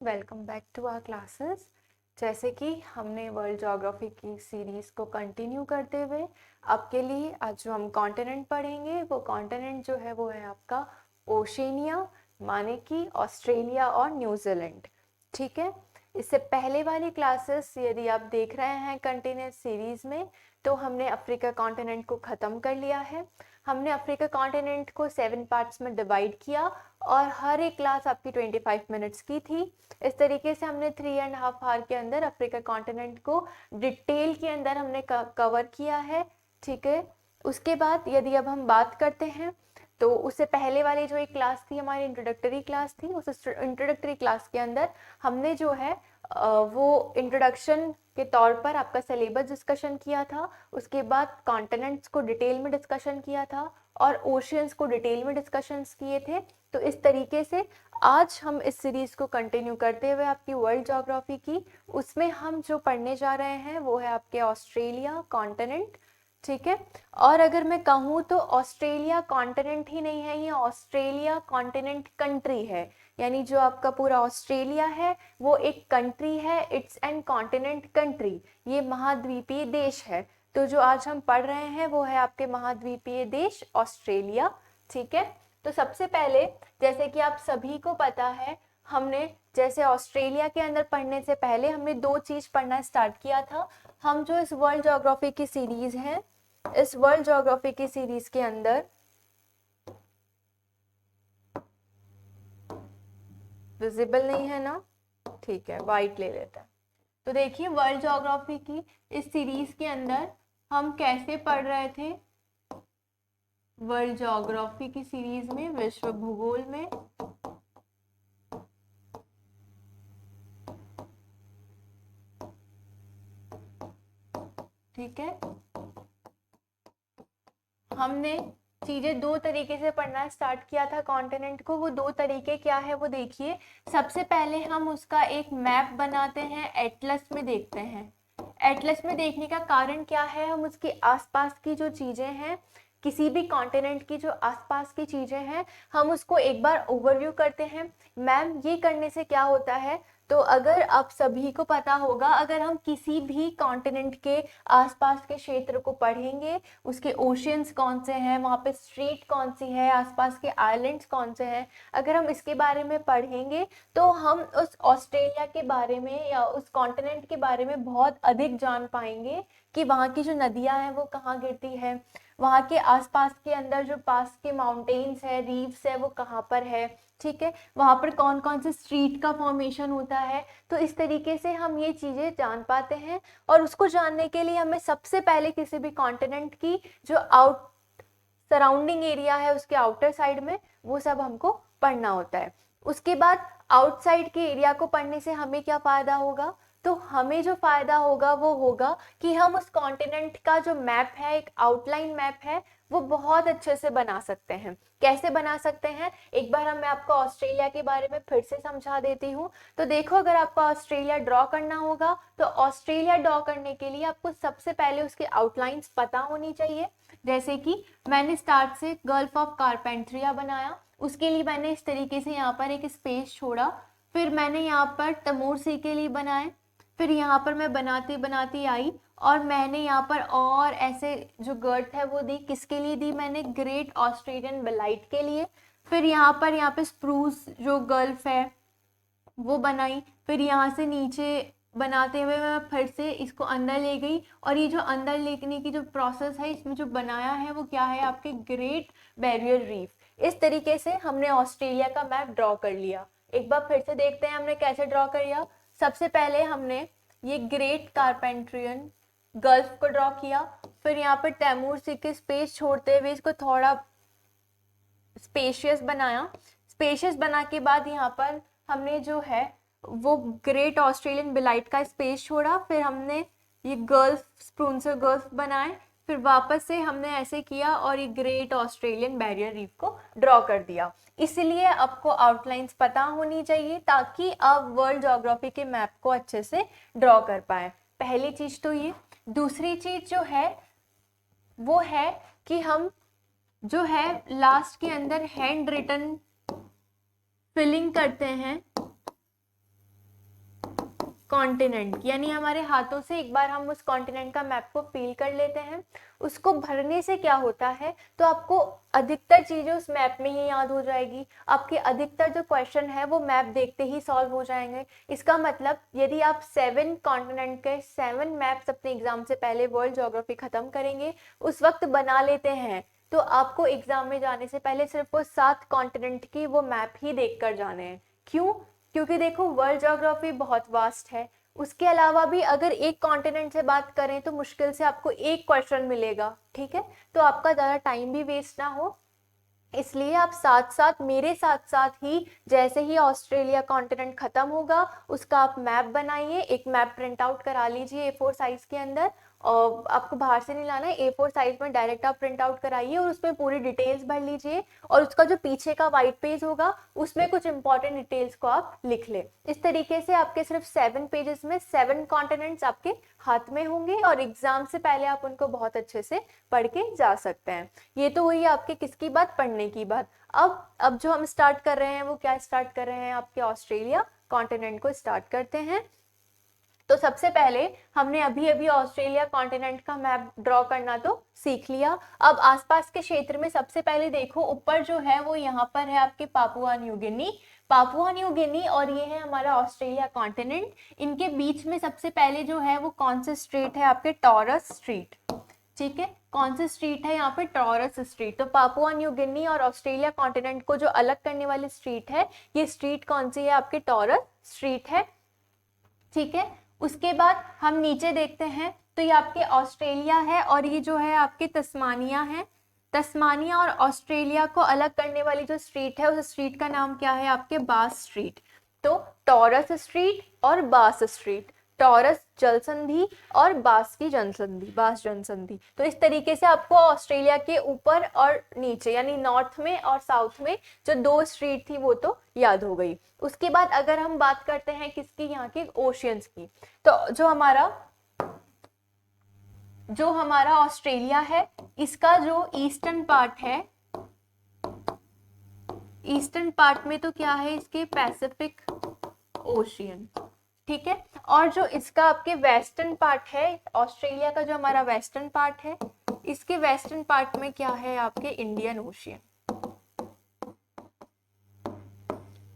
Welcome back to our classes. जैसे कि हमने वर्ल्ड ज्योग्राफी की सीरीज़ को कंटिन्यू करते हुए आपके लिए आज जो हम कॉन्टिनेंट पढ़ेंगे वो कॉन्टिनेंट जो है वो है आपका ओशेनिया, माने कि ऑस्ट्रेलिया और न्यूजीलैंड। ठीक है, इससे पहले वाली क्लासेस यदि आप देख रहे हैं कंटिन्यूस सीरीज़ में तो हमने अफ्रीका कॉन्टिनेंट को ख़त्म कर लिया है। हमने अफ्रीका कॉन्टिनेंट को 7 पार्ट्स में डिवाइड किया और हर एक क्लास आपकी 25 मिनट्स की थी। इस तरीके से हमने 3.5 आवर के अंदर अफ्रीका कॉन्टिनेंट को डिटेल के अंदर हमने कवर किया है। ठीक है, उसके बाद यदि अब हम बात करते हैं तो उससे पहले वाली जो एक क्लास थी हमारी इंट्रोडक्टरी क्लास थी, उस इंट्रोडक्टरी क्लास के अंदर हमने जो है वो इंट्रोडक्शन के तौर पर आपका सिलेबस डिस्कशन किया था। उसके बाद कॉन्टिनेंट्स को डिटेल में डिस्कशन किया था और ओशियंस को डिटेल में डिस्कशंस किए थे। तो इस तरीके से आज हम इस सीरीज को कंटिन्यू करते हुए आपकी वर्ल्ड ज्योग्राफी की उसमें हम जो पढ़ने जा रहे हैं वो है आपके ऑस्ट्रेलिया कॉन्टिनेंट। ठीक है, और अगर मैं कहूँ तो ऑस्ट्रेलिया कॉन्टिनेंट ही नहीं है, ये ऑस्ट्रेलिया कॉन्टिनेंट कंट्री है। यानी जो आपका पूरा ऑस्ट्रेलिया है वो एक कंट्री है, इट्स एन कॉन्टिनेंट कंट्री, ये महाद्वीपीय देश है। तो जो आज हम पढ़ रहे हैं वो है आपके महाद्वीपीय देश ऑस्ट्रेलिया। ठीक है, तो सबसे पहले जैसे कि आप सभी को पता है हमने जैसे ऑस्ट्रेलिया के अंदर पढ़ने से पहले हमने दो चीज पढ़ना स्टार्ट किया था। हम जो इस वर्ल्ड ज्योग्राफी की सीरीज है, इस वर्ल्ड ज्योग्राफी की सीरीज के अंदर विजिबल नहीं है ना, ठीक है वाइट ले लेते हैं। तो देखिए वर्ल्ड ज्योग्राफी की इस सीरीज के अंदर हम कैसे पढ़ रहे थे, वर्ल्ड ज्योग्राफी की सीरीज में विश्व भूगोल में ठीक है हमने चीजें दो तरीके से पढ़ना स्टार्ट किया था कॉन्टिनेंट को। वो दो तरीके क्या है वो देखिए। सबसे पहले हम उसका एक मैप बनाते हैं, एटलस में देखते हैं। एटलस में देखने का कारण क्या है, हम उसके आसपास की जो चीजें हैं, किसी भी कॉन्टिनेंट की जो आसपास की चीजें हैं हम उसको एक बार ओवरव्यू करते हैं। मैम ये करने से क्या होता है, तो अगर आप सभी को पता होगा अगर हम किसी भी कॉन्टिनेंट के आसपास के क्षेत्र को पढ़ेंगे, उसके ओशियंस कौन से हैं, वहाँ पे स्ट्रीट कौन सी है, आसपास के आइलैंड्स कौन से हैं, अगर हम इसके बारे में पढ़ेंगे तो हम उस ऑस्ट्रेलिया के बारे में या उस कॉन्टिनेंट के बारे में बहुत अधिक जान पाएंगे कि वहाँ की जो नदियाँ हैं वो कहाँ गिरती है, वहाँ के आसपास के अंदर जो पास के माउंटेन्स है, रीफ्स है, वो कहाँ पर है। ठीक है, वहाँ पर कौन कौन से स्ट्रीट का फॉर्मेशन होता है। तो इस तरीके से हम ये चीज़ें जान पाते हैं और उसको जानने के लिए हमें सबसे पहले किसी भी कॉन्टिनेंट की जो आउट सराउंडिंग एरिया है उसके आउटर साइड में वो सब हमको पढ़ना होता है। उसके बाद आउटसाइड के एरिया को पढ़ने से हमें क्या फायदा होगा, तो हमें जो फायदा होगा वो होगा कि हम उस कॉन्टिनेंट का जो मैप है, एक आउटलाइन मैप है, वो बहुत अच्छे से बना सकते हैं। कैसे बना सकते हैं, एक बार मैं आपको ऑस्ट्रेलिया के बारे में फिर से समझा देती हूँ। तो देखो अगर आपको ऑस्ट्रेलिया ड्रॉ करना होगा तो ऑस्ट्रेलिया ड्रॉ करने के लिए आपको सबसे पहले उसके आउटलाइंस पता होनी चाहिए। जैसे कि मैंने स्टार्ट से गल्फ ऑफ कारपेंट्रिया बनाया, उसके लिए मैंने इस तरीके से यहाँ पर एक स्पेस छोड़ा। फिर मैंने यहाँ पर तमोर सी के लिए बनाए, फिर यहाँ पर मैं बनाती बनाती आई और मैंने यहाँ पर और ऐसे जो गर्थ है वो दी, किसके लिए दी, मैंने ग्रेट ऑस्ट्रेलियन बेलाइट के लिए। फिर यहाँ पे स्प्रूस जो गल्फ है वो बनाई। फिर यहाँ से नीचे बनाते हुए मैं फिर से इसको अंदर ले गई और ये जो अंदर लेने की जो प्रोसेस है इसमें जो बनाया है वो क्या है, आपके ग्रेट बैरियर रीफ। इस तरीके से हमने ऑस्ट्रेलिया का मैप ड्रॉ कर लिया। एक बार फिर से देखते हैं हमने कैसे ड्रॉ कर लिया। सबसे पहले हमने ये ग्रेट कारपेंट्रियन गल्फ को ड्रॉ किया, फिर यहाँ पर तैमूर सी के स्पेस छोड़ते हुए इसको थोड़ा स्पेशियस बनाया। स्पेशियस बना के बाद यहाँ पर हमने जो है वो ग्रेट ऑस्ट्रेलियन बिलाइट का स्पेस छोड़ा, फिर हमने ये गल्फ स्प्रूंसर गल्फ बनाए, फिर वापस से हमने ऐसे किया और ये ग्रेट ऑस्ट्रेलियन बैरियर रीफ को ड्रॉ कर दिया। इसलिए आपको आउटलाइंस पता होनी चाहिए ताकि आप वर्ल्ड ज्योग्राफी के मैप को अच्छे से ड्रॉ कर पाए। पहली चीज तो ये। दूसरी चीज जो है वो है कि हम जो है लास्ट के अंदर हैंड रिटन फिलिंग करते हैं। कॉन्टिनेंट, यानी हमारे हाथों से एक बार हम उस कॉन्टिनेंट का मैप को फील कर लेते हैं। उसको भरने से क्या होता है, तो आपको अधिकतर चीजें उस मैप में ही याद हो जाएगी। आपके अधिकतर जो क्वेश्चन है वो मैप देखते ही सॉल्व हो जाएंगे। इसका मतलब यदि आप 7 कॉन्टिनेंट के 7 मैप्स अपने एग्जाम से पहले वर्ल्ड ज्योग्राफी खत्म करेंगे, उस वक्त बना लेते हैं, तो आपको एग्जाम में जाने से पहले सिर्फ वो 7 कॉन्टिनेंट की वो मैप ही देख कर जाने हैं। क्यों? क्योंकि देखो वर्ल्ड ज्योग्राफी बहुत वास्ट है। उसके अलावा भी अगर एक कॉन्टिनेंट से बात करें तो मुश्किल से आपको एक क्वेश्चन मिलेगा, ठीक है। तो आपका ज़्यादा टाइम भी वेस्ट ना हो, इसलिए आप साथ साथ मेरे साथ साथ ही जैसे ही ऑस्ट्रेलिया कॉन्टिनेंट खत्म होगा उसका आप मैप बनाइए, एक मैप प्रिंट आउट करा लीजिए A4 साइज के अंदर, और आपको बाहर से नहीं लाना है, A4 साइज में डायरेक्ट आप प्रिंट आउट कराइए और उसमें पूरी डिटेल्स भर लीजिए, और उसका जो पीछे का वाइट पेज होगा उसमें कुछ इंपॉर्टेंट डिटेल्स को आप लिख ले। इस तरीके से आपके सिर्फ 7 पेजेस में 7 कॉन्टिनेंट्स आपके हाथ में होंगे और एग्जाम से पहले आप उनको बहुत अच्छे से पढ़ के जा सकते हैं। ये तो हुई आपके किसकी बात, पढ़ने की बात। अब जो हम स्टार्ट कर रहे हैं वो क्या स्टार्ट कर रहे हैं, आपके ऑस्ट्रेलिया कॉन्टिनेंट को स्टार्ट करते हैं। तो सबसे पहले हमने अभी अभी ऑस्ट्रेलिया कॉन्टिनेंट का मैप ड्रॉ करना तो सीख लिया। अब आसपास के क्षेत्र में सबसे पहले देखो ऊपर जो है वो यहाँ पर है आपके Papua New Guinea, Papua New Guinea, और ये है हमारा ऑस्ट्रेलिया कॉन्टिनेंट। इनके बीच में सबसे पहले जो है वो कौन से स्ट्रेट है, आपके टॉरस स्ट्रीट, ठीक है। कौन सी स्ट्रीट है यहाँ पे, टॉरस स्ट्रीट। तो पापुआ न्यू गिनी और ऑस्ट्रेलिया कॉन्टिनेंट को जो अलग करने वाली स्ट्रीट है, ये स्ट्रीट कौन सी है, आपके टॉरस स्ट्रीट है, ठीक है। उसके बाद हम नीचे देखते हैं तो ये आपके ऑस्ट्रेलिया है और ये जो है आपके तस्मानिया है। तस्मानिया और ऑस्ट्रेलिया को अलग करने वाली जो स्ट्रीट है उस स्ट्रीट का नाम क्या है, आपके बास स्ट्रीट। तो टॉरस स्ट्रीट और बास स्ट्रीट, टॉरस जल संधि और बास की जनसंधि, बास जनसंधि। तो इस तरीके से आपको ऑस्ट्रेलिया के ऊपर और नीचे यानी नॉर्थ में और साउथ में जो 2 स्ट्रीट थी वो तो याद हो गई। उसके बाद अगर हम बात करते हैं किसकी, यहाँ के ओशियंस की, तो जो हमारा ऑस्ट्रेलिया है इसका जो ईस्टर्न पार्ट है, ईस्टर्न पार्ट में तो क्या है, इसके पैसिफिक ओशियन, ठीक है। और जो इसका आपके वेस्टर्न पार्ट है, ऑस्ट्रेलिया का जो हमारा वेस्टर्न पार्ट है, इसके वेस्टर्न पार्ट में क्या है, आपके इंडियन ओशियन।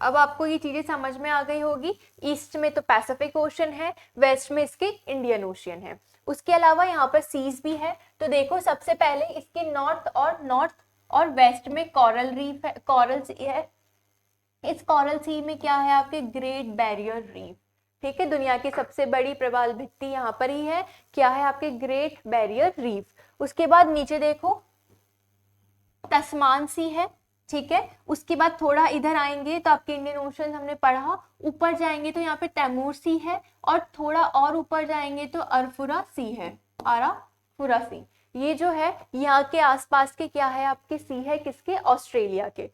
अब आपको ये चीजें समझ में आ गई होगी। ईस्ट में तो पैसिफिक ओशन है, वेस्ट में इसके इंडियन ओशियन है। उसके अलावा यहाँ पर सीज भी है। तो देखो सबसे पहले इसके नॉर्थ और वेस्ट में कोरल रीफ है, कोरल सी है। इस कोरल सी में क्या है, आपके ग्रेट बैरियर रीफ, ठीक है। दुनिया की सबसे बड़ी प्रवाल भित्ति यहाँ पर ही है, क्या है, आपके ग्रेट बैरियर रीफ। उसके बाद नीचे देखो तस्मान सी है, ठीक है। उसके बाद थोड़ा इधर आएंगे तो आपके इंडियन ओशन हमने पढ़ा, ऊपर जाएंगे तो यहाँ पे तैमूर सी है, और थोड़ा और ऊपर जाएंगे तो अरफुरा सी है, आराफुरा सी। ये जो है यहाँ के आसपास के क्या है, आपके सी है, किसके, ऑस्ट्रेलिया के।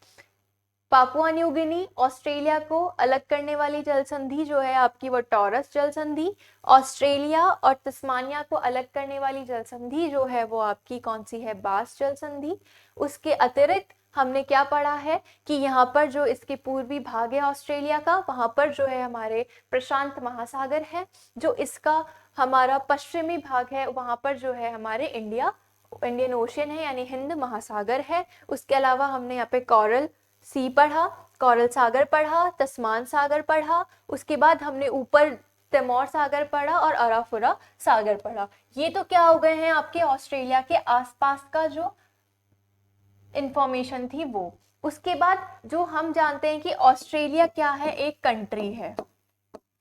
पापुआ न्यू गिनी, ऑस्ट्रेलिया को अलग करने वाली जल संधि जो है आपकी वो टॉरस जल संधि। ऑस्ट्रेलिया और तस्मानिया को अलग करने वाली जल संधि जो है वो आपकी कौन सी है, बास जल संधि। उसके अतिरिक्त हमने क्या पढ़ा है कि यहाँ पर जो इसके पूर्वी भाग है ऑस्ट्रेलिया का, वहां पर जो है हमारे प्रशांत महासागर है। जो इसका हमारा पश्चिमी भाग है वहां पर जो है हमारे इंडियन ओशियन है, यानी हिंद महासागर है। उसके अलावा हमने यहाँ पे कोरल सी पढ़ा, कोरल सागर पढ़ा, तस्मान सागर पढ़ा। उसके बाद हमने ऊपर तैमूर सागर पढ़ा और अराफुरा सागर पढ़ा। ये तो क्या हो गए हैं, आपके ऑस्ट्रेलिया के आसपास का जो इंफॉर्मेशन थी वो। उसके बाद जो हम जानते हैं कि ऑस्ट्रेलिया क्या है, एक कंट्री है,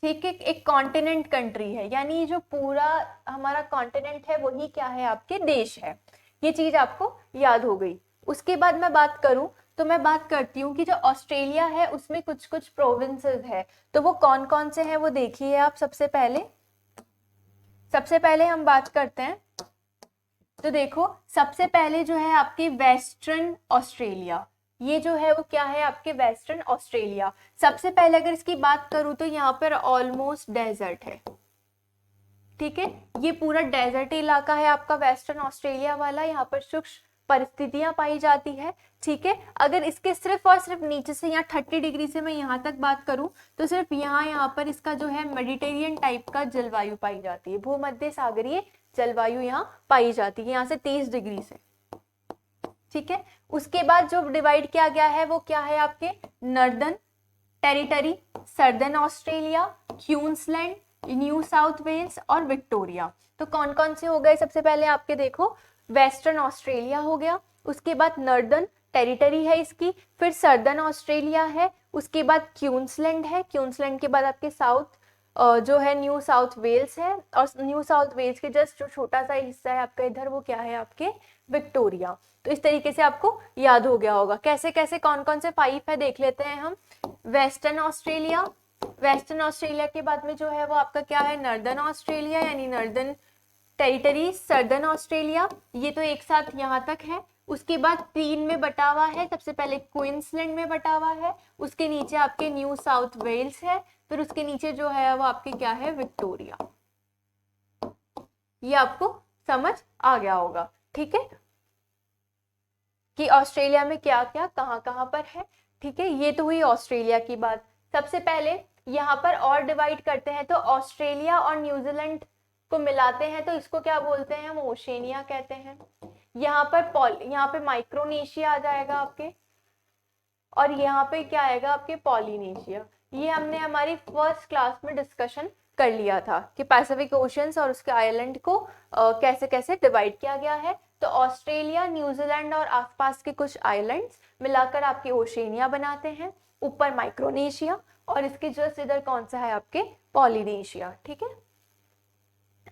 ठीक है, एक कॉन्टिनेंट कंट्री है, यानी जो पूरा हमारा कॉन्टिनेंट है वही क्या है, आपके देश है। ये चीज आपको याद हो गई। उसके बाद मैं बात करूं तो मैं बात करती हूँ कि जो ऑस्ट्रेलिया है उसमें कुछ कुछ प्रोविंसेस है, तो वो कौन कौन से हैं वो देखिए आप। सबसे पहले हम बात करते हैं, तो देखो सबसे पहले जो है आपकी वेस्टर्न ऑस्ट्रेलिया, ये जो है वो क्या है, आपके वेस्टर्न ऑस्ट्रेलिया। सबसे पहले अगर इसकी बात करूं तो यहाँ पर ऑलमोस्ट डेजर्ट है, ठीक है। ये पूरा डेजर्ट इलाका है आपका वेस्टर्न ऑस्ट्रेलिया वाला। यहाँ पर शुष्क परिस्थितियां पाई जाती है। ठीक है, अगर इसके सिर्फ और सिर्फ नीचे से यहाँ 30 डिग्री से मैं यहाँ तक बात करूं तो सिर्फ यहाँ पर इसका जो है मेडिटेरियन टाइप का जलवायु पाई जाती है, भूमध्य सागरीय जलवायु यहाँ पाई जाती है, यहाँ से 30 डिग्री से। ठीक है, उसके बाद जो डिवाइड किया गया है वो क्या है आपके northern territory, southern Australia, Queensland, New South Wales और विक्टोरिया। तो कौन कौन से हो गए, सबसे पहले आपके देखो वेस्टर्न ऑस्ट्रेलिया हो गया, उसके बाद नॉर्दर्न टेरिटरी है इसकी, फिर सदर्न ऑस्ट्रेलिया है, उसके बाद क्वींसलैंड है, क्वींसलैंड के बाद आपके साउथ जो है न्यू साउथ वेल्स है, और न्यू साउथ वेल्स के जस्ट जो छोटा सा हिस्सा है आपका इधर वो क्या है आपके विक्टोरिया। तो इस तरीके से आपको याद हो गया होगा। कैसे कैसे कौन कौन से 5 है देख लेते हैं हम। वेस्टर्न ऑस्ट्रेलिया, वेस्टर्न ऑस्ट्रेलिया के बाद में जो है वो आपका क्या है नॉर्दर्न ऑस्ट्रेलिया यानी नॉर्दर्न टेरिटरी, सदर्न ऑस्ट्रेलिया, ये तो एक साथ यहाँ तक है। उसके बाद 3 में बटा हुआ है, सबसे पहले क्वींसलैंड में बटा हुआ है, उसके नीचे आपके न्यू साउथ वेल्स है, फिर उसके नीचे जो है वो आपके क्या है विक्टोरिया। ये आपको समझ आ गया होगा। ठीक है, कि ऑस्ट्रेलिया में क्या क्या कहाँ कहाँ पर है। ठीक है, ये तो हुई ऑस्ट्रेलिया की बात। सबसे पहले यहाँ पर और डिवाइड करते हैं, तो ऑस्ट्रेलिया और न्यूजीलैंड को मिलाते हैं तो इसको क्या बोलते हैं हम ओशेनिया कहते हैं। यहाँ पे माइक्रोनेशिया आ जाएगा आपके, और यहाँ पे क्या आएगा आपके पॉलिनेशिया। ये हमने हमारी फर्स्ट क्लास में डिस्कशन कर लिया था कि पैसिफिक ओशंस और उसके आइलैंड को कैसे कैसे डिवाइड किया गया है। तो ऑस्ट्रेलिया, न्यूजीलैंड और आसपास के कुछ आइलैंड्स मिलाकर आपके ओशेनिया बनाते हैं, ऊपर माइक्रोनेशिया, और इसके जस्ट इधर कौन सा है आपके पॉलिनेशिया। ठीक है,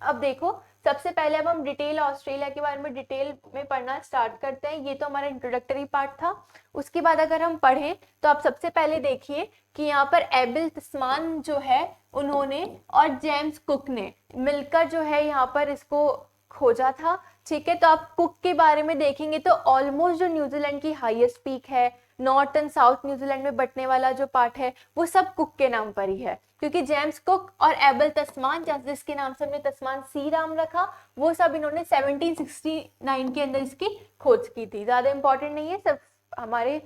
अब देखो सबसे पहले अब हम डिटेल ऑस्ट्रेलिया के बारे में डिटेल में पढ़ना स्टार्ट करते हैं। ये तो हमारा इंट्रोडक्टरी पार्ट था। उसके बाद अगर हम पढ़ें तो आप सबसे पहले देखिए कि यहाँ पर एबिल तस्मान जो है उन्होंने और जेम्स कुक ने मिलकर जो है यहाँ पर इसको खोजा था। ठीक है, तो आप कुक के बारे में देखेंगे तो ऑलमोस्ट जो न्यूजीलैंड की हाईएस्ट पीक है, नॉर्थ एंड साउथ न्यूजीलैंड में बटने वाला जो पार्ट है वो सब कुक के नाम पर ही है, क्योंकि जेम्स कुक और एबल तस्मान, जिसके नाम से हमने तस्मान सी नाम रखा, वो सब इन्होंने 1769 के अंदर इसकी खोज की थी। ज्यादा इंपॉर्टेंट नहीं है, सब हमारे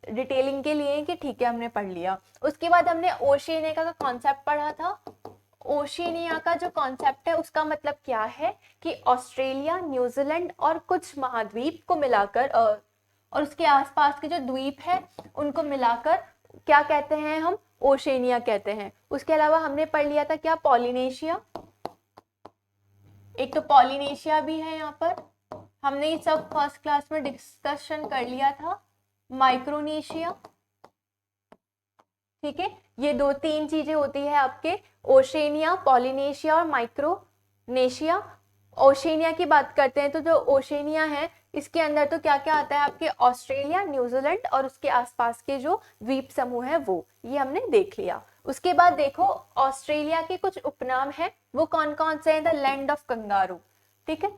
डिटेलिंग के लिए कि ठीक है हमने पढ़ लिया। उसके बाद हमने ओशिनिया का कॉन्सेप्ट पढ़ा था। ओशिनिया का जो कॉन्सेप्ट है उसका मतलब क्या है कि ऑस्ट्रेलिया, न्यूजीलैंड और कुछ महाद्वीप को मिलाकर और उसके आसपास के जो द्वीप है उनको मिलाकर क्या कहते हैं हम ओशेनिया कहते हैं। उसके अलावा हमने पढ़ लिया था क्या पॉलिनेशिया, एक तो पॉलिनेशिया भी है यहाँ पर, हमने ये सब फर्स्ट क्लास में डिस्कशन कर लिया था। माइक्रोनेशिया, ठीक है, ये 2-3 चीजें होती है आपके ओशेनिया, पॉलिनेशिया और माइक्रोनेशिया। ओशेनिया की बात करते हैं तो जो ओशेनिया है इसके अंदर तो क्या क्या आता है आपके ऑस्ट्रेलिया, न्यूजीलैंड और उसके आसपास के जो द्वीप समूह है वो, ये हमने देख लिया। उसके बाद देखो ऑस्ट्रेलिया के कुछ उपनाम है, वो कौन कौन से हैं। द लैंड ऑफ कंगारू, ठीक है,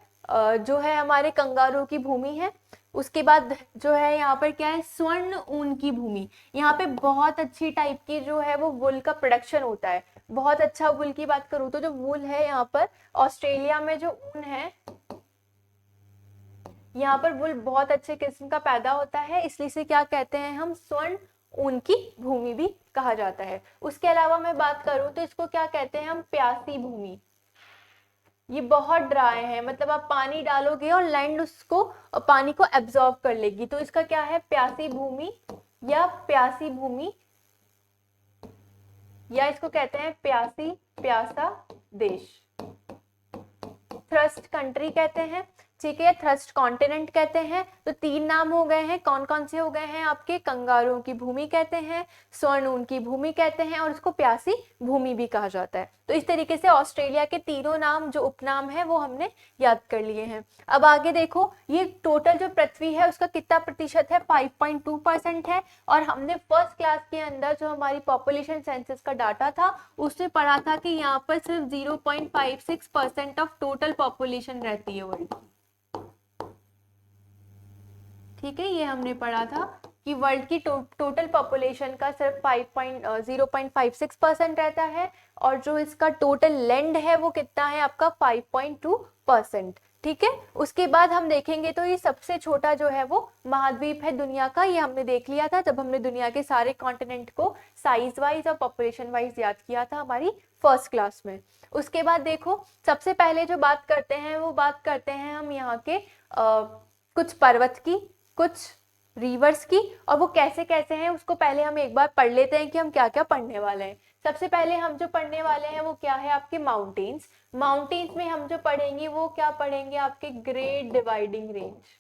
जो है हमारे कंगारू की भूमि है। उसके बाद जो है यहाँ पर क्या है स्वर्ण ऊन की भूमि, यहाँ पे बहुत अच्छी टाइप की जो है वो वुल का प्रोडक्शन होता है। बहुत अच्छा वुल की बात करूँ तो जो वुल है यहाँ पर ऑस्ट्रेलिया में जो ऊन है यहाँ पर वुल बहुत अच्छे किस्म का पैदा होता है, इसलिए से क्या कहते हैं हम स्वर्ण ऊन की भूमि भी कहा जाता है। उसके अलावा मैं बात करूं तो इसको क्या कहते हैं हम प्यासी भूमि। ये बहुत ड्राई है, मतलब आप पानी डालोगे और लैंड उसको पानी को एब्जॉर्ब कर लेगी, तो इसका क्या है प्यासी भूमि या प्यासी भूमि, या इसको कहते हैं प्यासी प्यासा देश। थ्रस्ट कंट्री कहते हैं, ठीक है, थ्रस्ट कॉन्टिनेंट कहते हैं। तो 3 नाम हो गए हैं, कौन कौन से हो गए हैं आपके कंगारुओं की भूमि कहते हैं, स्वर्ण ऊन की भूमि कहते हैं और उसको प्यासी भूमि भी कहा जाता है। तो इस तरीके से ऑस्ट्रेलिया के तीनों नाम जो उपनाम है वो हमने याद कर लिए हैं। अब आगे देखो ये टोटल जो पृथ्वी है उसका कितना प्रतिशत है 5.2% है, और हमने फर्स्ट क्लास के अंदर जो हमारी पॉपुलेशन सेंसस का डाटा था उसमें पढ़ा था कि यहाँ पर सिर्फ 0.56% ऑफ टोटल पॉपुलेशन रहती है वर्ल्ड। ठीक है, ये हमने पढ़ा था कि वर्ल्ड की टोटल पॉपुलेशन का सिर्फ 0.56% रहता है, और जो इसका टोटल लैंड है वो कितना है आपका 5.2%। ठीक है। उसके बाद हम देखेंगे तो ये सबसे छोटा जो है वो महाद्वीप है दुनिया का, ये हमने देख लिया था जब हमने दुनिया के सारे कॉन्टिनेंट को साइज वाइज और पॉपुलेशन वाइज याद किया था हमारी फर्स्ट क्लास में। उसके बाद देखो सबसे पहले जो बात करते हैं वो बात करते हैं हम यहाँ के कुछ पर्वत की, कुछ रिवर्स की, और वो कैसे कैसे हैं उसको पहले हम एक बार पढ़ लेते हैं कि हम क्या क्या पढ़ने वाले हैं। सबसे पहले हम जो पढ़ने वाले हैं वो क्या है, आपके माउंटेन्स। माउंटेन्स में हम जो पढ़ेंगे वो क्या पढ़ेंगे, आपके ग्रेट डिवाइडिंग रेंज।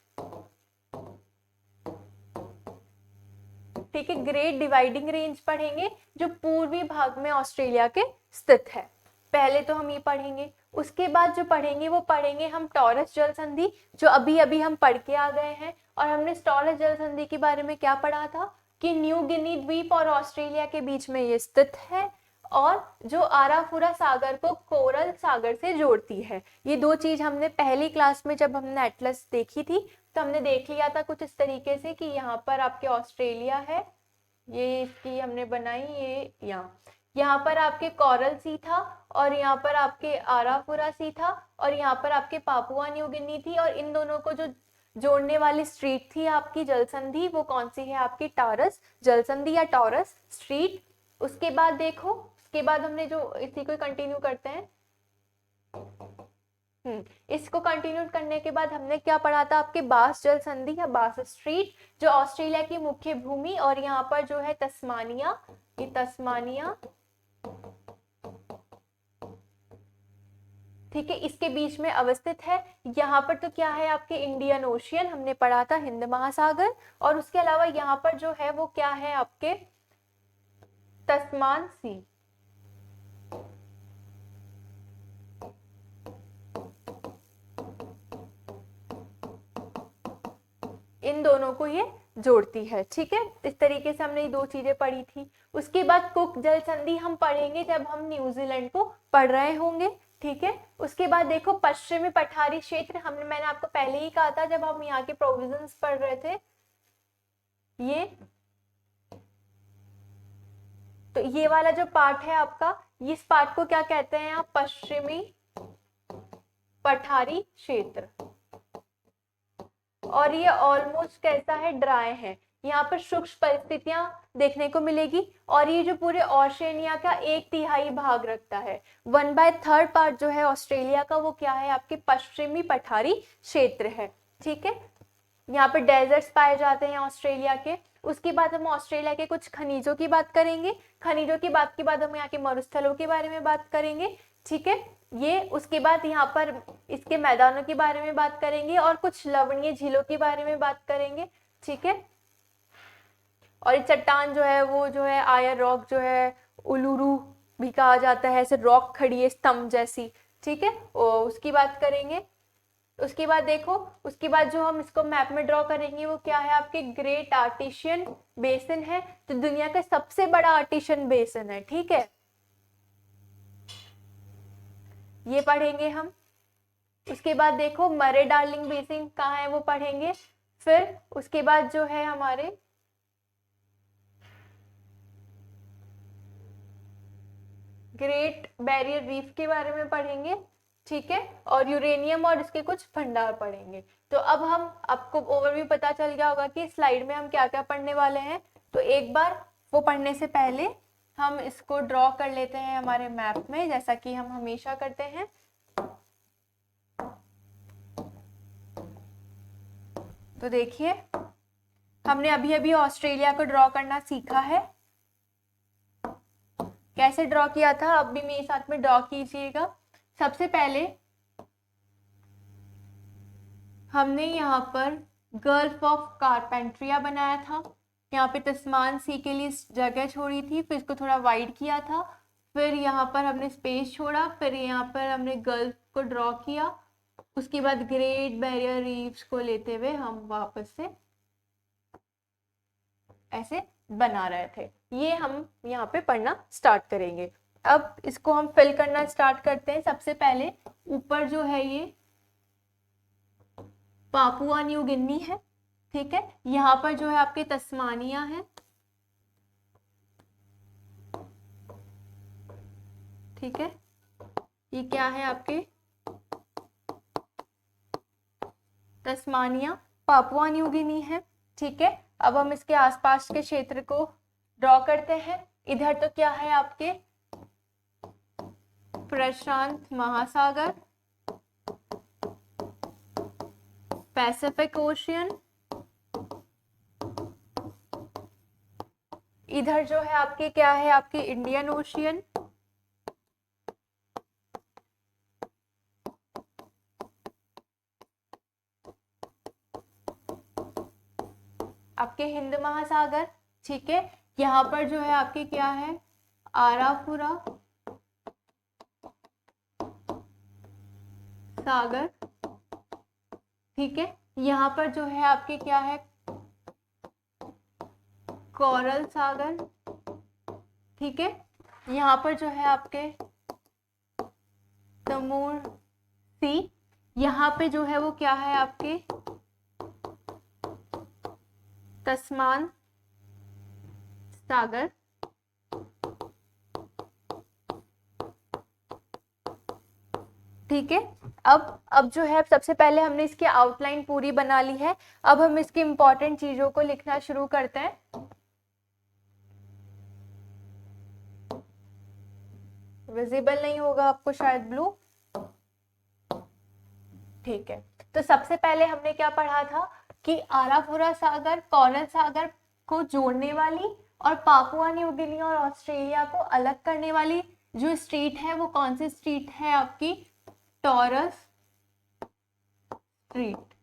ठीक है, ग्रेट डिवाइडिंग रेंज पढ़ेंगे जो पूर्वी भाग में ऑस्ट्रेलिया के स्थित है। पहले तो हम ये पढ़ेंगे। उसके बाद जो पढ़ेंगे वो पढ़ेंगे हम टॉरस जल संधि, जो अभी अभी हम पढ़ के आ गए हैं। और हमने टॉरस जल संधि के बारे में क्या पढ़ा था कि न्यू गिनी द्वीप और ऑस्ट्रेलिया के बीच में ये स्थित है, और जो आराफुरा सागर को कोरल सागर से जोड़ती है। ये दो चीज हमने पहली क्लास में जब हमने एटलस देखी थी तो हमने देख लिया था कुछ इस तरीके से कि यहाँ पर आपके ऑस्ट्रेलिया है, ये इसकी हमने बनाई, ये यहाँ पर आपके कोरल सी था, और यहाँ पर आपके आराफुरा सी था, और यहाँ पर आपके पापुआ न्यू गिनी थी, और इन दोनों को जो जोड़ने वाली स्ट्रीट थी आपकी जलसंधि, वो कौन सी है आपकी टॉरस जलसंधि या टॉरस स्ट्रीट। उसके बाद देखो, उसके बाद हमने जो इसी को कंटिन्यू करते हैं, इसको कंटिन्यू करने के बाद हमने क्या पढ़ा था, आपके बास जल संधि या बास स्ट्रीट, जो ऑस्ट्रेलिया की मुख्य भूमि और यहाँ पर जो है तस्मानिया, ये तस्मानिया, ठीक है, इसके बीच में अवस्थित है। यहाँ पर तो क्या है आपके इंडियन ओशियन, हमने पढ़ा था हिंद महासागर, और उसके अलावा यहाँ पर जो है वो क्या है आपके तस्मान सी। इन दोनों को ये जोड़ती है। ठीक है, इस तरीके से हमने ये दो चीजें पढ़ी थी। उसके बाद कुक जल संधि हम पढ़ेंगे जब हम न्यूजीलैंड को पढ़ रहे होंगे। ठीक है, उसके बाद देखो पश्चिमी पठारी क्षेत्र, मैंने आपको पहले ही कहा था जब हम यहाँ के प्रोविजंस पढ़ रहे थे, ये तो ये वाला जो पार्ट है आपका, इस पार्ट को क्या कहते हैं आप, पश्चिमी पठारी क्षेत्र। और ये ऑलमोस्ट कैसा है, ड्राई है, यहाँ पर शुष्क परिस्थितियां देखने को मिलेगी। और ये जो पूरे ओशिनिया का 1/3 भाग रखता है, 1/3 पार्ट जो है ऑस्ट्रेलिया का, वो क्या है आपके पश्चिमी पठारी क्षेत्र है। ठीक है, यहाँ पे डेजर्ट्स पाए जाते हैं ऑस्ट्रेलिया के। उसके बाद हम ऑस्ट्रेलिया के कुछ खनिजों की बात करेंगे। खनिजों की बात के बाद हम यहाँ के मरुस्थलों के बारे में बात करेंगे। ठीक है, ये उसके बाद यहाँ पर इसके मैदानों के बारे में बात करेंगे और कुछ लवणीय झीलों के बारे में बात करेंगे। ठीक है, और ये चट्टान जो है वो जो है आयर रॉक जो है, उलूरू भी कहा जाता है, ऐसे रॉक खड़ी है स्तंभ जैसी। ठीक है, और उसकी बात करेंगे। उसके बाद देखो, उसके बाद जो हम इसको मैप में ड्रॉ करेंगे वो क्या है आपके ग्रेट आर्टिशियन बेसिन है, जो दुनिया का सबसे बड़ा आर्टिशियन बेसिन है। ठीक है, ये पढ़ेंगे हम। उसके बाद देखो मरे डार्लिंग बेसिन कहाँ है वो पढ़ेंगे। फिर उसके बाद जो है हमारे ग्रेट बैरियर रीफ के बारे में पढ़ेंगे। ठीक है, और यूरेनियम और इसके कुछ भंडार पढ़ेंगे। तो अब हम आपको ओवरव्यू पता चल गया होगा कि स्लाइड में हम क्या क्या पढ़ने वाले हैं। तो एक बार वो पढ़ने से पहले हम इसको ड्रॉ कर लेते हैं हमारे मैप में, जैसा कि हम हमेशा करते हैं। तो देखिए, हमने अभी अभी ऑस्ट्रेलिया को ड्रॉ करना सीखा है। कैसे ड्रॉ किया था, अब भी मेरे साथ में ड्रॉ कीजिएगा। सबसे पहले हमने यहाँ पर गल्फ ऑफ कारपेंट्रिया बनाया था, यहाँ पे तस्मान सी के लिए जगह छोड़ी थी, फिर इसको थोड़ा वाइड किया था, फिर यहाँ पर हमने स्पेस छोड़ा, फिर यहाँ पर हमने गल्फ को ड्रॉ किया। उसके बाद ग्रेट बैरियर रीफ्स को लेते हुए हम वापस से ऐसे बना रहे थे। ये हम यहाँ पे पढ़ना स्टार्ट करेंगे। अब इसको हम फिल करना स्टार्ट करते हैं। सबसे पहले ऊपर जो है ये पापुआ न्यू गिनी है। ठीक है, यहाँ पर जो है आपके तस्मानिया है। ठीक है, ये क्या है आपके तस्मानिया पापुआ न्यू गिनी है। ठीक है, अब हम इसके आसपास के क्षेत्र को ड्रॉ करते हैं। इधर तो क्या है आपके प्रशांत महासागर, पैसिफिक ओशियन, इधर जो है आपके क्या है आपके इंडियन ओशियन, आपके हिंद महासागर। ठीक है, यहाँ पर जो है आपके क्या है आराफुरा सागर। ठीक है, यहाँ पर जो है आपके क्या है कोरल सागर। ठीक है, यहाँ पर जो है आपके तमूर सी, यहाँ पे जो है वो क्या है आपके तस्मान सागर। ठीक है, अब जो है सबसे पहले हमने इसकी आउटलाइन पूरी बना ली है। अब हम इसकी इंपॉर्टेंट चीजों को लिखना शुरू करते हैं। विजिबल नहीं होगा आपको शायद ब्लू। ठीक है, तो सबसे पहले हमने क्या पढ़ा था कि आराफुरा सागर कोरल सागर को जोड़ने वाली और पापुआ न्यू गिनी और ऑस्ट्रेलिया को अलग करने वाली जो स्ट्रीट है वो कौन सी स्ट्रीट है आपकी टॉरस स्ट्रीट,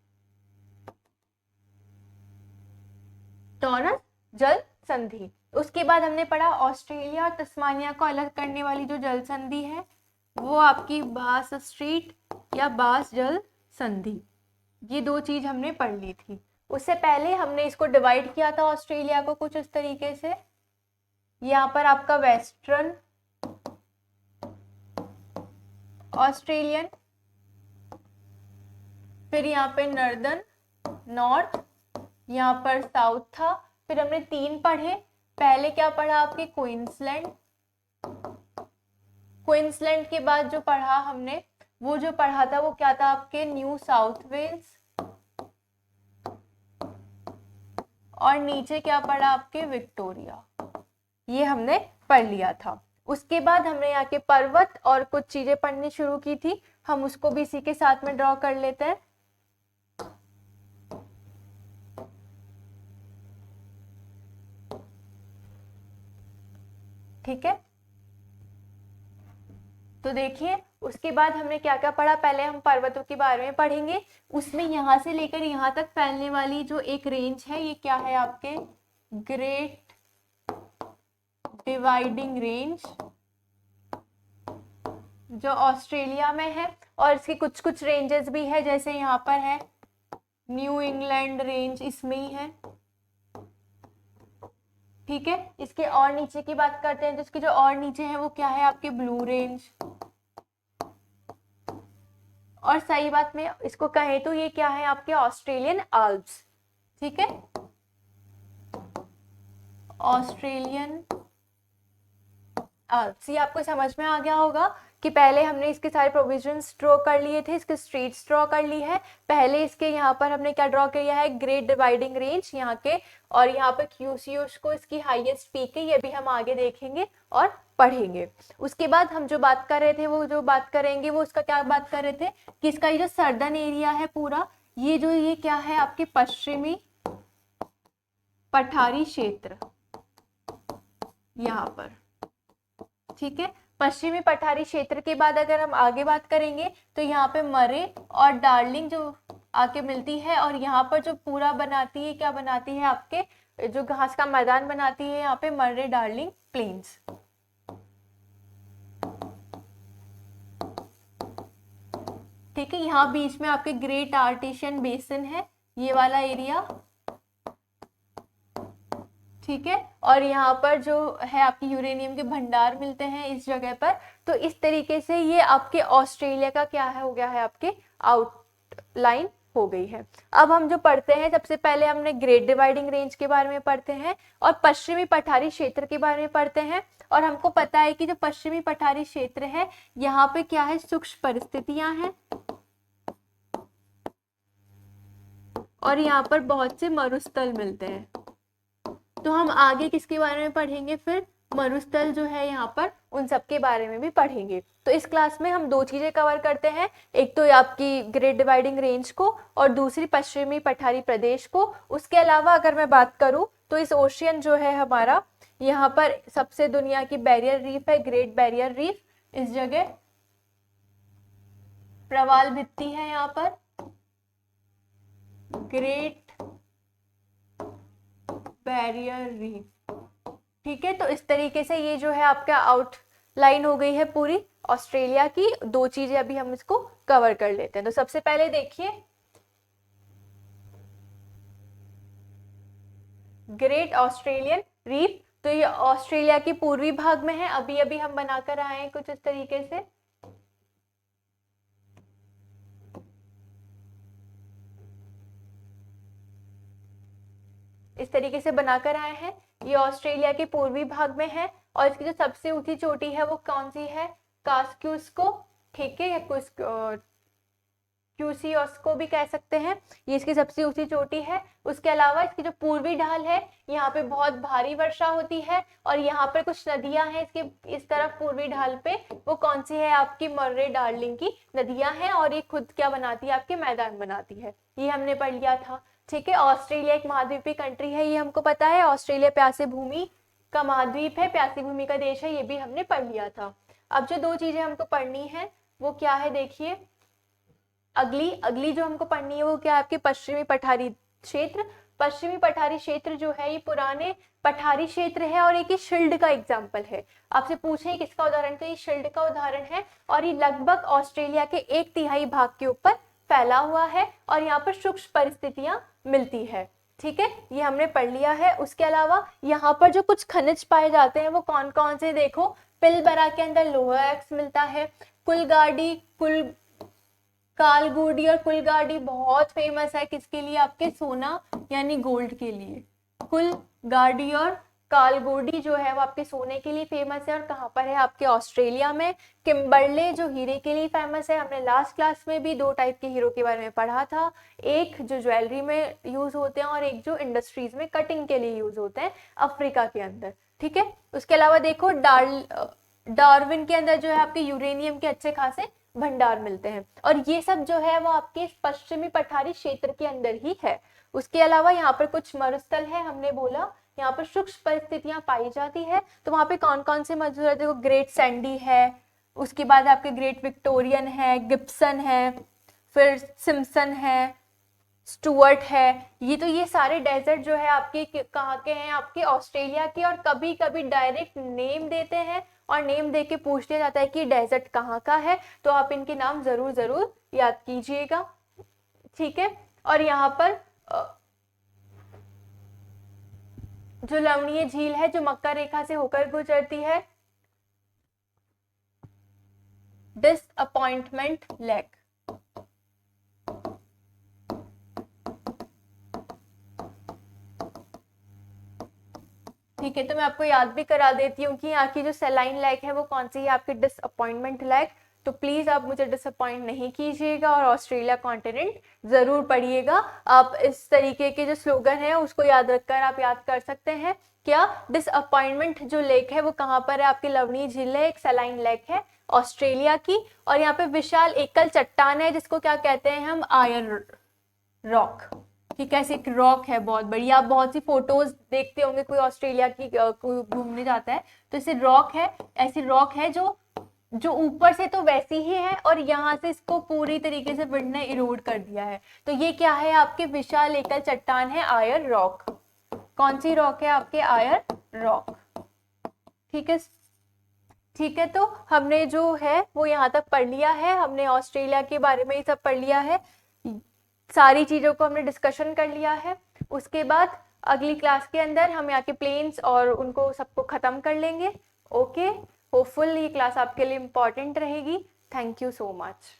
टॉरस जल संधि। उसके बाद हमने पढ़ा ऑस्ट्रेलिया और तस्मानिया को अलग करने वाली जो जल संधि है वो आपकी बास स्ट्रीट या बास जल संधि। ये दो चीज हमने पढ़ ली थी। उससे पहले हमने इसको डिवाइड किया था ऑस्ट्रेलिया को कुछ इस तरीके से, यहाँ पर आपका वेस्टर्न ऑस्ट्रेलियन, फिर यहाँ पे नॉर्दर्न नॉर्थ, यहाँ पर साउथ था। फिर हमने 3 पढ़े। पहले क्या पढ़ा आपके क्वींसलैंड, क्वींसलैंड के बाद जो पढ़ा हमने वो जो पढ़ा था वो क्या था आपके न्यू साउथ वेल्स, और नीचे क्या पढ़ा आपके विक्टोरिया। ये हमने पढ़ लिया था। उसके बाद हमने यहाँ के पर्वत और कुछ चीजें पढ़नी शुरू की थी, हम उसको भी इसी के साथ में ड्रॉ कर लेते हैं। ठीक है, तो देखिए उसके बाद हमने क्या क्या पढ़ा। पहले हम पर्वतों के बारे में पढ़ेंगे। उसमें यहाँ से लेकर यहाँ तक फैलने वाली जो एक रेंज है ये क्या है आपके ग्रेट डिवाइडिंग रेंज, जो ऑस्ट्रेलिया में है। और इसकी कुछ कुछ रेंजेस भी है, जैसे यहाँ पर है न्यू इंग्लैंड रेंज, इसमें ही है। ठीक है, इसके और नीचे की बात करते हैं तो इसके जो और नीचे है वो क्या है आपके ब्लू रेंज। और सही बात में इसको कहें तो ये क्या है आपके ऑस्ट्रेलियन आल्प्स। ठीक है, ऑस्ट्रेलियन आल्प्स। ये आपको समझ में आ गया होगा कि पहले हमने इसके सारे प्रोविजंस ड्रॉ कर लिए थे, इसके स्ट्रीट्स ड्रॉ कर ली है। पहले इसके यहाँ पर हमने क्या ड्रॉ किया है ग्रेट डिवाइडिंग रेंज यहाँ के, और यहाँ पे क्यूसीओस को इसकी हाईएस्ट पीक है, ये भी हम आगे देखेंगे और पढ़ेंगे। उसके बाद हम जो बात कर रहे थे वो जो बात करेंगे वो इसका क्या बात कर रहे थे कि इसका ये जो सर्दर्न एरिया है पूरा ये क्या है आपके पश्चिमी पठारी क्षेत्र यहाँ पर। ठीक है, पश्चिमी पठारी क्षेत्र के बाद अगर हम आगे बात करेंगे तो यहाँ पे मरे और डार्लिंग जो आके मिलती है, और यहाँ पर जो पूरा बनाती है क्या बनाती है आपके जो घास का मैदान बनाती है यहाँ पे मरे डार्लिंग प्लेन्स। ठीक है, यहाँ बीच में आपके ग्रेट आर्टिशियन बेसिन है ये वाला एरिया। ठीक है, और यहाँ पर जो है आपकी यूरेनियम के भंडार मिलते हैं इस जगह पर। तो इस तरीके से ये आपके ऑस्ट्रेलिया का क्या है हो गया है आपके आउटलाइन हो गई है। अब हम जो पढ़ते हैं सबसे पहले हमने ग्रेट डिवाइडिंग रेंज के बारे में पढ़ते हैं और पश्चिमी पठारी क्षेत्र के बारे में पढ़ते हैं। और हमको पता है कि जो पश्चिमी पठारी क्षेत्र है यहाँ पे क्या है सूक्ष्म परिस्थितियां हैं। और यहाँ पर बहुत से मरुस्थल मिलते हैं। तो हम आगे किसके बारे में पढ़ेंगे फिर? मरुस्थल जो है यहाँ पर, उन सब के बारे में भी पढ़ेंगे। तो इस क्लास में हम दो चीजें कवर करते हैं, एक तो आपकी ग्रेट डिवाइडिंग रेंज को और दूसरी पश्चिमी पठारी प्रदेश को। उसके अलावा अगर मैं बात करूं तो इस ओशियन जो है हमारा, यहाँ पर सबसे दुनिया की बैरियर रीफ है, ग्रेट बैरियर रीफ। इस जगह प्रवाल भित्ति है यहाँ पर, ग्रेट बैरियर रीफ। ठीक है, तो इस तरीके से ये जो है आपका आउटलाइन हो गई है पूरी ऑस्ट्रेलिया की। दो चीजें अभी हम इसको कवर कर लेते हैं। तो सबसे पहले देखिए ग्रेट ऑस्ट्रेलियन रीफ। तो ये ऑस्ट्रेलिया की पूर्वी भाग में है, अभी अभी हम बनाकर आए हैं कुछ इस तरीके से। इस तरीके से बनाकर आए हैं। ये ऑस्ट्रेलिया के पूर्वी भाग में है और इसकी जो सबसे ऊंची चोटी है वो कौन सी है? कास्क्यूस्को, ठीक है, या क्यूसियोस्को भी कह सकते हैं। ये इसकी सबसे ऊंची चोटी है। उसके अलावा इसकी जो पूर्वी ढाल है, यहाँ पे बहुत भारी वर्षा होती है और यहाँ पर कुछ नदियां हैं इसके इस तरफ पूर्वी ढाल पे। वो कौन सी है? आपकी मर्रे डार्लिंग की नदियां हैं और ये खुद क्या बनाती है? आपके मैदान बनाती है। ये हमने पढ़ लिया था। ठीक है, ऑस्ट्रेलिया एक महाद्वीपीय कंट्री है, ये हमको पता है। ऑस्ट्रेलिया प्यासी भूमि का महाद्वीप है, प्यासी भूमि का देश है, ये भी हमने पढ़ लिया था। अब जो दो चीजें हमको पढ़नी है वो क्या है? देखिए अगली जो हमको पढ़नी है वो क्या है? आपके पश्चिमी पठारी क्षेत्र। पश्चिमी पठारी क्षेत्र जो है ये पुराने पठारी क्षेत्र है और एक शिल्ड का एग्जाम्पल है। आपसे पूछे किसका उदाहरण, तो ये शिल्ड का उदाहरण है और ये लगभग ऑस्ट्रेलिया के 1/3 भाग के ऊपर फैला हुआ है और यहाँ पर शुष्क परिस्थितियां मिलती है। ठीक है, ये हमने पढ़ लिया है। उसके अलावा यहाँ पर जो कुछ खनिज पाए जाते हैं वो कौन कौन से? देखो, पिलबरा के अंदर लोहा एक्स मिलता है, कालगोडी और कुलगाडी बहुत फेमस है किसके लिए? आपके सोना यानी गोल्ड के लिए। कुलगाडी और कालगोडी जो है वो आपके सोने के लिए फेमस है और कहाँ पर है? आपके ऑस्ट्रेलिया में। किम्बरले जो हीरे के लिए फेमस है, हमने लास्ट क्लास में भी दो टाइप के हीरो के बारे में पढ़ा था, एक जो ज्वेलरी में यूज होते हैं और एक जो इंडस्ट्रीज में कटिंग के लिए यूज होते हैं अफ्रीका के अंदर। ठीक है, उसके अलावा देखो डार्विन के अंदर जो है आपके यूरेनियम के अच्छे खासे भंडार मिलते हैं और ये सब जो है वो आपके पश्चिमी पठारी क्षेत्र के अंदर ही है। उसके अलावा यहाँ पर कुछ मरुस्थल है, हमने बोला यहाँ पर शुष्क परिस्थितियां पाई जाती है। तो वहां पे कौन कौन से मरुस्थल है? देखो, ग्रेट सैंडी है, उसके बाद आपके ग्रेट विक्टोरियन है, गिब्सन है, फिर सिम्पसन है, स्टुअर्ट है। ये सारे डेजर्ट जो है आपके कहाँ के हैं? आपके ऑस्ट्रेलिया के। और कभी कभी डायरेक्ट नेम देते हैं और नेम दे के पूछ लिया जाता है कि डेजर्ट कहाँ का है, तो आप इनके नाम जरूर जरूर याद कीजिएगा। ठीक है, और यहाँ पर जो लवणीय झील है जो मक्का रेखा से होकर गुजरती है, डिसअपॉइंटमेंट लेक। ठीक है, तो मैं आपको याद भी करा देती हूँ कि यहाँ की जो सेलाइन लेक है वो कौन सी है? आपकी डिसअपॉइंटमेंट लेक। तो प्लीज आप मुझे डिसअपॉइंट नहीं कीजिएगा और ऑस्ट्रेलिया कॉन्टिनेंट जरूर पढ़िएगा। आप इस तरीके के जो स्लोगन है उसको याद रखकर आप याद कर सकते हैं। क्या? डिसअपॉइंटमेंट जो लेक है वो कहाँ पर है? आपकी लवणीय झील है, एक सेलाइन लेक है ऑस्ट्रेलिया की। और यहाँ पे विशाल एकल चट्टान है जिसको क्या कहते हैं हम? Iron rock. ठीक है, ऐसे एक रॉक है बहुत बड़ी। आप बहुत सी फोटोज देखते होंगे, कोई ऑस्ट्रेलिया की कोई घूमने जाता है तो इसे रॉक है, ऐसी रॉक है जो ऊपर से तो वैसी ही है और यहाँ से इसको पूरी तरीके से विंड ने इरोड कर दिया है। तो ये क्या है? आपके विशाल एकल चट्टान है, आयर रॉक। कौन सी रॉक है? आपके आयर रॉक। ठीक है, ठीक है, तो हमने जो है वो यहाँ तक पढ़ लिया है। हमने ऑस्ट्रेलिया के बारे में ये सब पढ़ लिया है, सारी चीजों को हमने डिस्कशन कर लिया है। उसके बाद अगली क्लास के अंदर हम यहाँ के प्लेन्स और उनको सबको खत्म कर लेंगे। ओके, होपफुल ये क्लास आपके लिए इम्पोर्टेंट रहेगी। Thank you so much.